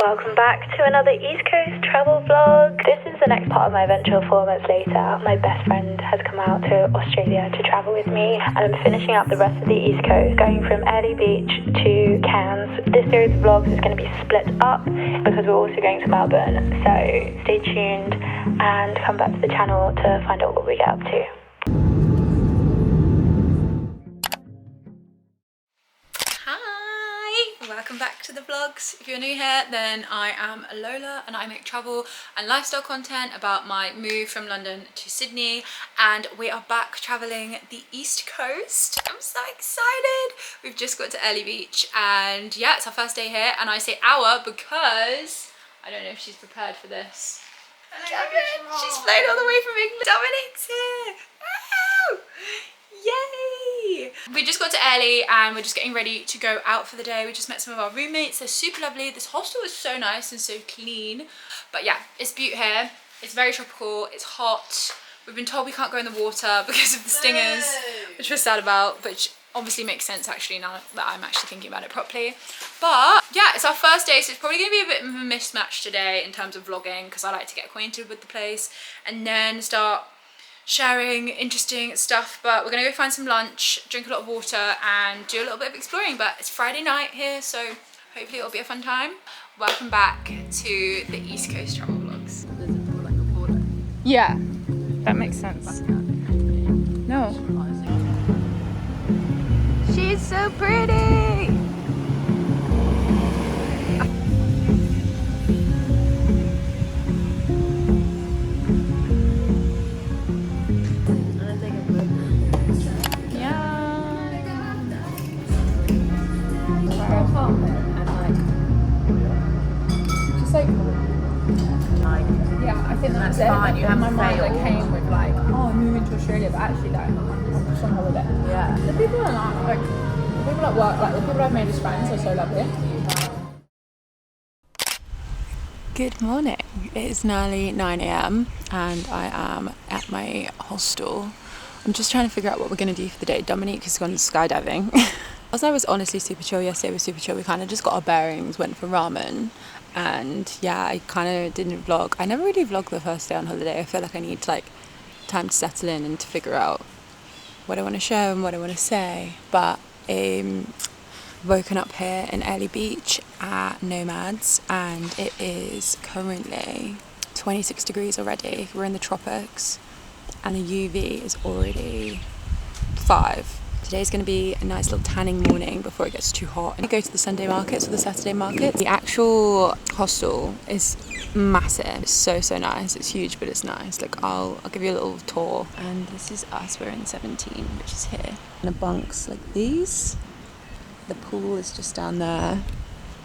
Welcome back to another East Coast travel vlog. This is the next part of my adventure 4 months later. My best friend has come out to Australia to travel with me, and I'm finishing up the rest of the East Coast, going from Airlie Beach to Cairns. This series of vlogs is going to be split up because we're also going to Melbourne, so stay tuned and come back to the channel to find out what we get up to. Welcome back to the vlogs. If you're new here, then I am Lola and I make travel and lifestyle content about my move from London to Sydney, and we are back traveling the East Coast. I'm so excited. We've just got to Airlie Beach and yeah, it's our first day here, and I say our because I don't know if she's prepared for this. She's flown all the way from England. Dominic's here. Woo! Yay! We just got to Airlie and we're just getting ready to go out for the day. We just met some of our roommates. They're super lovely. This hostel is so nice and so clean. But yeah, it's beautiful here. It's very tropical. It's hot. We've been told we can't go in the water because of the stingers, which we're sad about, which obviously makes sense actually now that I'm actually thinking about it properly. But yeah, it's our first day, so it's probably going to be a bit of a mismatch today in terms of vlogging, because I like to get acquainted with the place and then start sharing interesting stuff. But we're gonna go find some lunch, drink a lot of water and do a little bit of exploring. But it's Friday night here, so hopefully it'll be a fun time. Welcome back to the East Coast travel vlogs. Yeah, that makes sense. No, she's so pretty. Yeah, I think that's it. Fine. You have my mind came with like, oh, I'm moving to Australia, but actually no, I'm just on holiday. Yeah. The people are like the people at work, like the people I've made as friends are so lovely. Good morning. It is nearly 9 AM and I am at my hostel. I'm just trying to figure out what we're going to do for the day. Dominique has gone skydiving. I was honestly super chill. Yesterday was super chill. We kind of just got our bearings, went for ramen, and yeah, I kind of didn't vlog. I never really vlog the first day on holiday. I feel like I need like time to settle in and to figure out what I want to show and what I want to say. But woken up here in Airlie Beach at Nomads, and it is currently 26 degrees already. We're in the tropics and the UV is already 5. Today's going to be a nice little tanning morning before it gets too hot. And we go to the Sunday markets or the Saturday markets. The actual hostel is massive. It's so nice. It's huge, but it's nice. Like I'll give you a little tour. And this is us. We're in 17, which is here. And the bunks like these. The pool is just down there.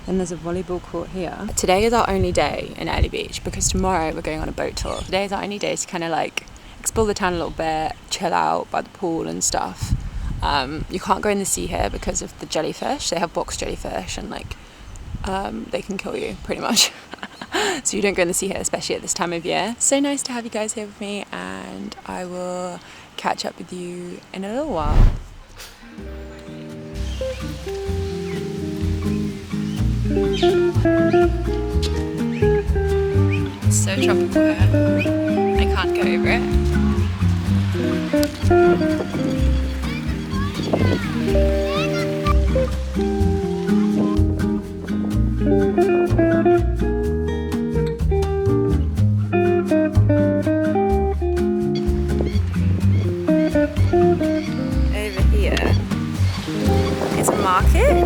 And there's a volleyball court here. Today is our only day in Airlie Beach because tomorrow we're going on a boat tour. Today is our only day to kind of like explore the town a little bit, chill out by the pool and stuff. You can't go in the sea here because of the jellyfish. They have box jellyfish and like they can kill you pretty much. So you don't go in the sea here, especially at this time of year. So nice to have you guys here with me, and I will catch up with you in a little while. It's so tropical here. I can't get over it. Over here is a market.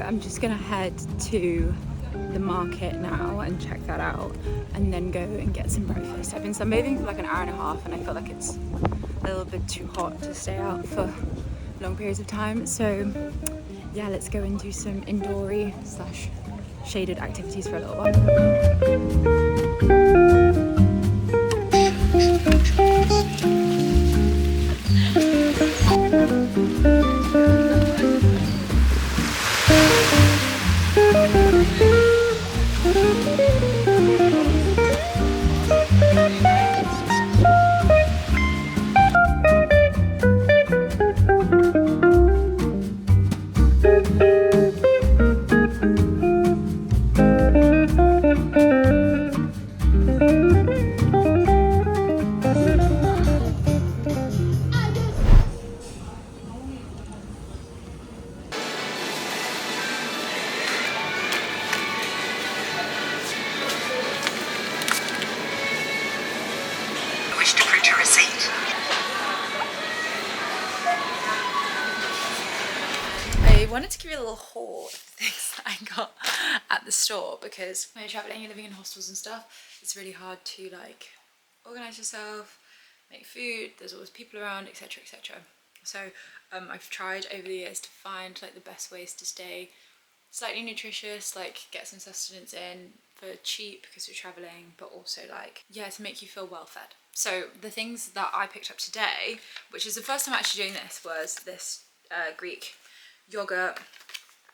I'm just gonna head to the market now and check that out, and then go and get some breakfast. I've been sunbathing for like an hour and a half, and I feel like it's a little bit too hot to stay out for long periods of time. So yeah, let's go and do some indoory / shaded activities for a little while. wanted to give you a little haul of things that I got at the store, because when you're traveling, you're living in hostels and stuff, it's really hard to like organize yourself, make food, there's always people around, etc, etc. So I've tried over the years to find like the best ways to stay slightly nutritious, like get some sustenance in for cheap because you're traveling, but also like, yeah, to make you feel well fed. So the things that I picked up today, which is the first time actually doing this, was this Greek yogurt.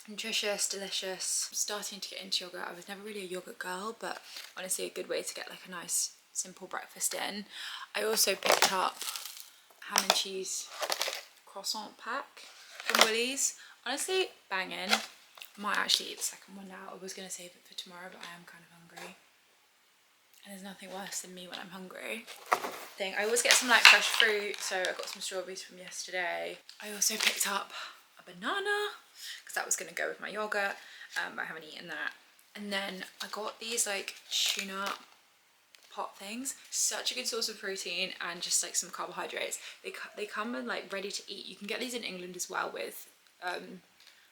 Nutritious, delicious. I'm starting to get into yogurt. I was never really a yogurt girl, but honestly a good way to get like a nice simple breakfast in. I also picked up ham and cheese croissant pack from Woolies. Honestly, banging. Might actually eat the second one now. I was going to save it for tomorrow, but I am kind of hungry. And there's nothing worse than me when I'm hungry. I always get some like fresh fruit, so I got some strawberries from yesterday. I also picked up a banana because that was going to go with my yogurt, but I haven't eaten that. And then I got these like tuna pot things. Such a good source of protein and just like some carbohydrates. They come in like ready to eat. You can get these in England as well with I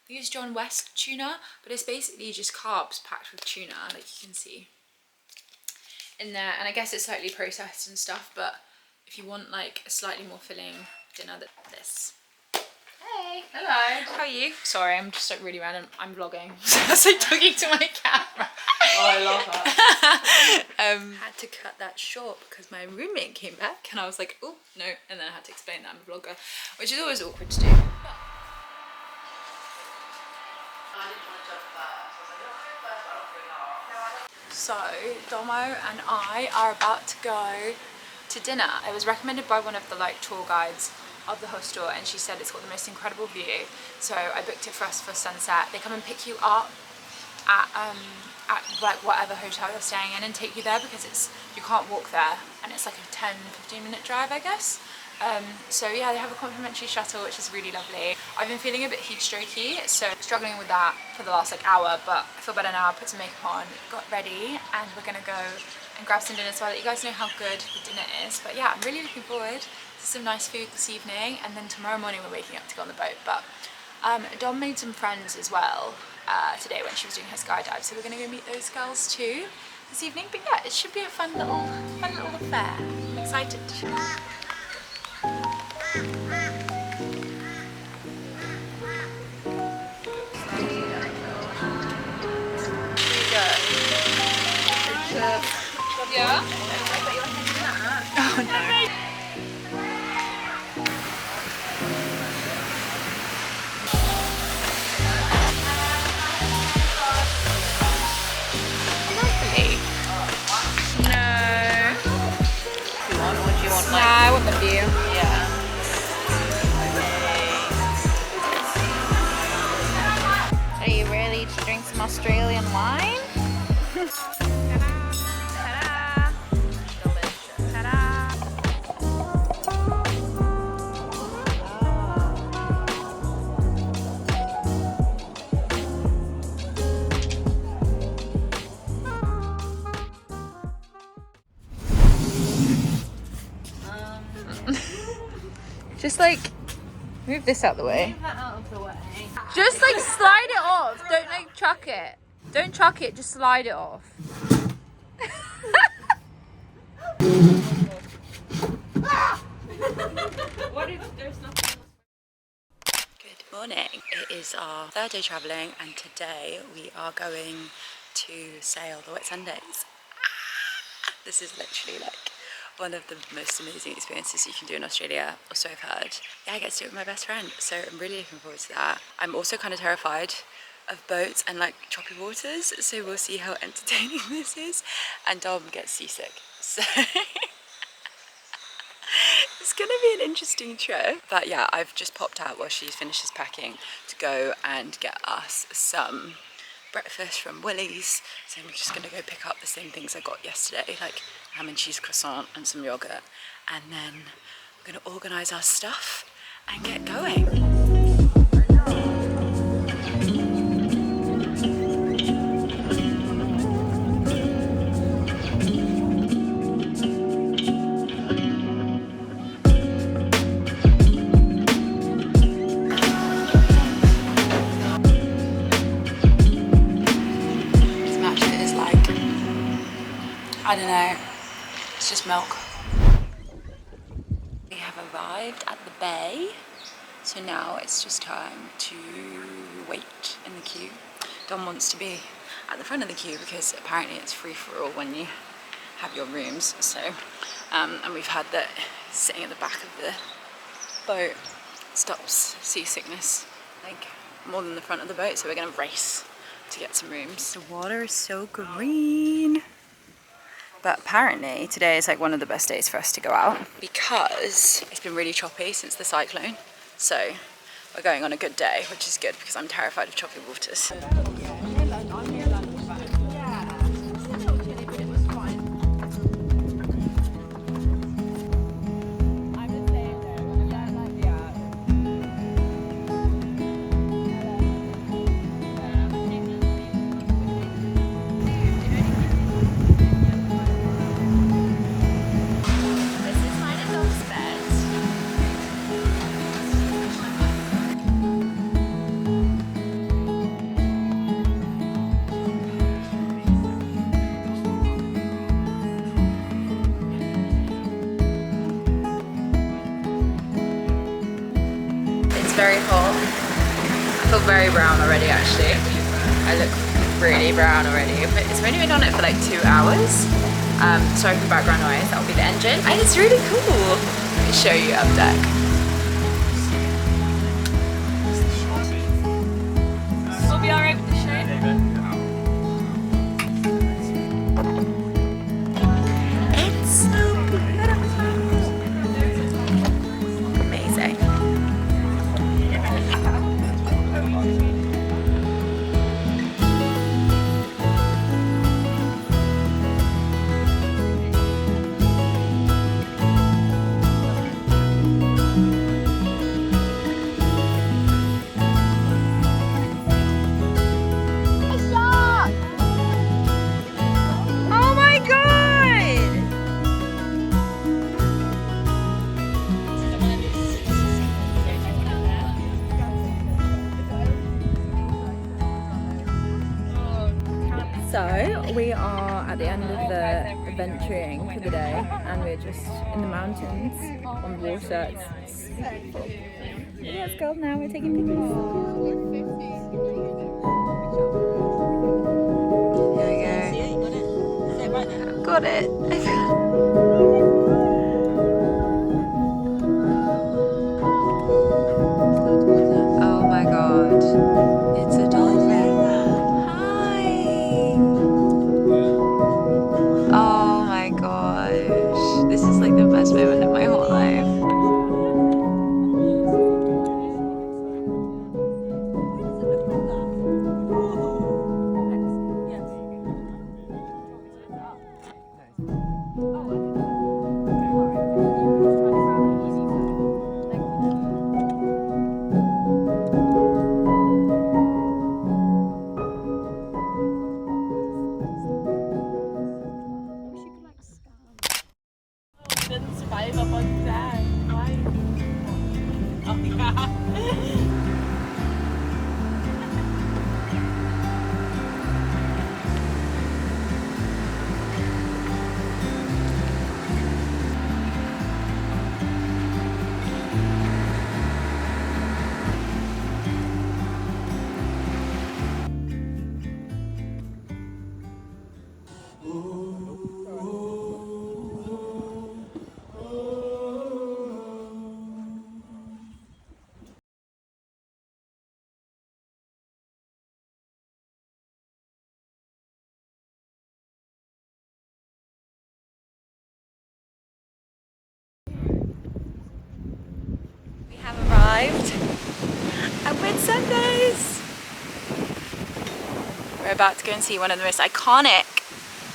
think it's John West tuna, but it's basically just carbs packed with tuna, like you can see in there. And I guess it's slightly processed and stuff, but if you want like a slightly more filling dinner, this. Hey, hello. How are you? Sorry, I'm just like really random. I'm vlogging. I was like talking to my camera. Oh, I love that. Had to cut that short because my roommate came back and I was like, oh no, and then I had to explain that I'm a vlogger, which is always awkward to do. So Domo and I are about to go to dinner. It was recommended by one of the like tour guides of the hostel, and she said it's got the most incredible view, so I booked it for us for sunset. They come and pick you up at like whatever hotel you're staying in and take you there, because you can't walk there and it's like a 10-15 minute drive, I guess. So yeah, they have a complimentary shuttle, which is really lovely. I've been feeling a bit heat strokey, so struggling with that for the last like hour, but I feel better now. I put some makeup on, got ready, and we're gonna go and grab some dinner, so I'll let you guys know how good the dinner is. But yeah, I'm really looking forward to some nice food this evening, and then tomorrow morning we're waking up to go on the boat. But Dom made some friends as well today when she was doing her skydive, so we're gonna go meet those girls too this evening. But yeah, it should be a fun little affair. I'm excited. Yeah? Oh no. I want the view. Yeah. Are you ready to drink some Australian wine? Ta-da! Ta-da! Just like move this out the way. Move that out of the way. Just like slide it off. Don't like chuck it. Don't chuck it, just slide it off. What if there's nothing? Good morning. It is our third day travelling, and today we are going to sail the Whitsundays. This is literally like one of the most amazing experiences you can do in Australia, or so I've heard. Yeah, I get to do it with my best friend, so I'm really looking forward to that. I'm also kind of terrified of boats and like choppy waters, so we'll see how entertaining this is. And Dom gets seasick, so it's gonna be an interesting trip. But yeah, I've just popped out while she finishes packing to go and get us some breakfast from Woolies. So I'm just gonna go pick up the same things I got yesterday, like ham and cheese croissant and some yogurt, and then we're gonna organise our stuff and get going. I don't know, it's just milk. We have arrived at the bay, so now it's just time to wait in the queue. Dom wants to be at the front of the queue because apparently it's free for all when you have your rooms. So, and we've had that sitting at the back of the boat stops seasickness, like more than the front of the boat. So we're gonna race to get some rooms. The water is so green. But apparently today is like one of the best days for us to go out because it's been really choppy since the cyclone. So we're going on a good day, which is good because I'm terrified of choppy waters. Very hot. I feel very brown already actually. I look really brown already, but it's only been on it for like 2 hours. Sorry for background noise, that'll be the engine. And it's really cool. Let me show you up deck. We'll be alright with the shade. It's so beautiful. Amazing. So we are at the end of the adventuring for the day and we're just in the mountains on the water. It's beautiful. Yeah, it's cold now, we're taking pictures. There we go. Got it. Oh my god. It's a dolphin. Oh my gosh, this is like the best moment of my whole life. Have arrived at Whitsundays. We're about to go and see one of the most iconic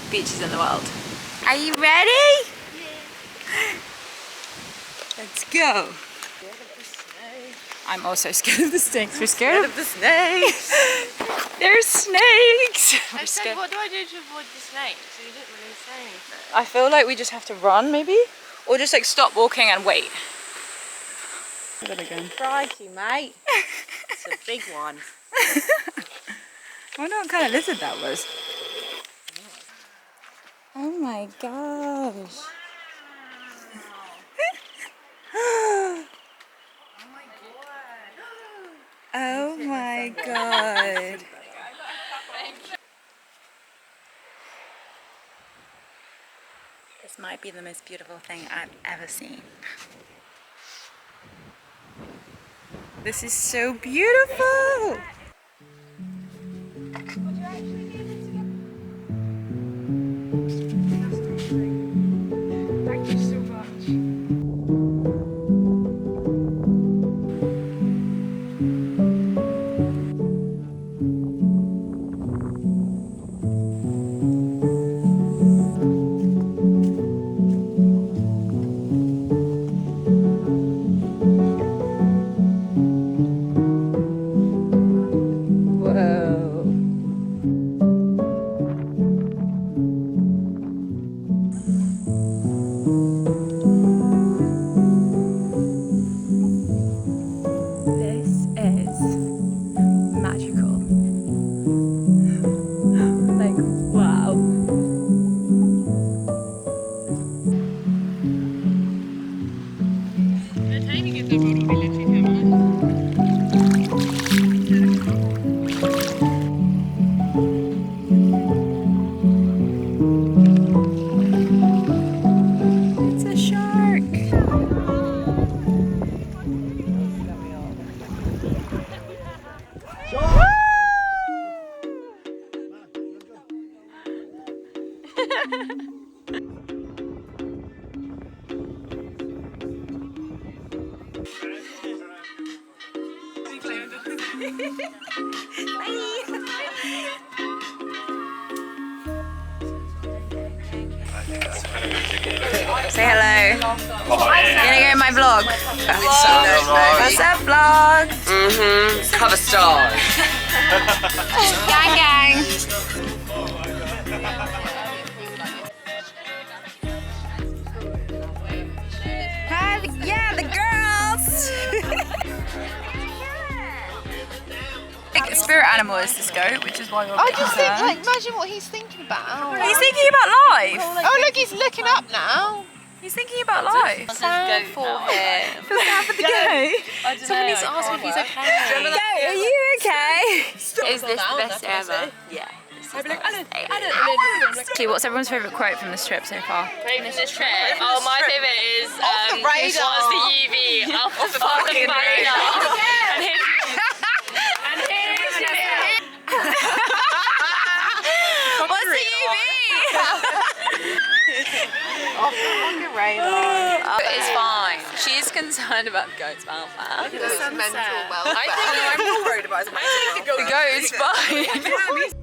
beaches in the world. Are you ready? Yeah. Let's go. I'm also scared of the snakes. We're scared of the snakes. There's snakes. I said, what do I do to avoid the snakes? So you didn't really say anything. I feel like we just have to run maybe, or just like stop walking and wait. Again. Crikey, mate. It's a big one. I wonder what kind of lizard that was. Oh my gosh. Oh my god. This might be the most beautiful thing I've ever seen. This is so beautiful! Thank you so much. Whoa. This is magical. Like, wow. It's a shark. Say hello. You're gonna go in my vlog. What's up, vlog? Cover star. Gang, gang. Hi, yeah, the girls. Like, spirit animal is this goat, which is why you're. I just think, like, imagine what he's thinking about. He's thinking about life. Oh, look, he's looking up now. He's thinking about life. Sad for him. Feels bad for the goat. Someone needs to ask him if he's okay. Goat, are you okay? Is this the best ever? Yeah. I'd be like, Alan, Alan. Okay, what's everyone's favourite quote from this trip so far? This trip. Oh, my favourite is the radar. what's the UV off the fucking radar. And here's What's the UV? It's fine. She's concerned about the goat's welfare. Mental welfare. I think I'm more worried about it. I think the The goat's fine.